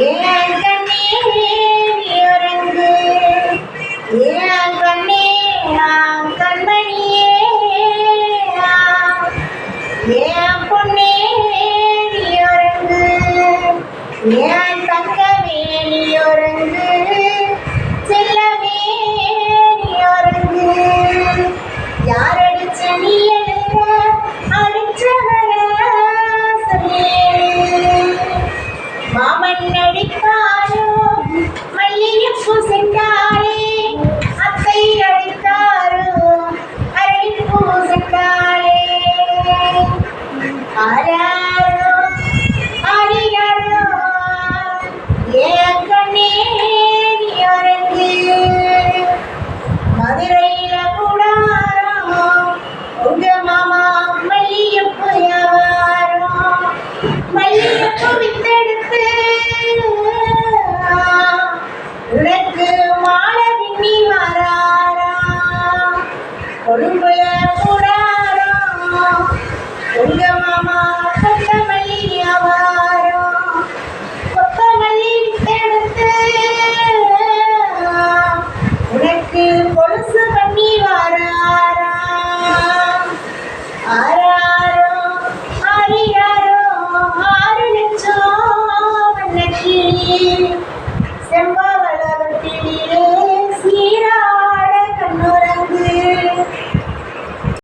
ஏன் கண்ணே நீ உறங்கு, ஏன் கண்ணே நான் கண்மணியே, ஏன் பொன்னே நீ உறங்கு, ஏன் தங்கமே நீ உறங்கு, செல்லமே நீ உறங்கு. யார் அடிச்ச நீ எழுத அடிச்சவர மாமன் அடித்தாரோ மல்லிகைப்பூ சென்றாரே, அத்தை அடித்தாரோ அரளிப்பூ சென்றாரே. ஆராரோ ஆரியாரோ ஏன் கண்ணே நீ உறங்கு. மதுரையில கூடாரம் உங்க மாமா மல்லிகைப்பூ வியாபாரம், மல்லிகைப்பூ வித்தெடுத்து உனக்கு மாலை பின்னி வராராம். கொழும்புல கூடாரம் உங்க மாமா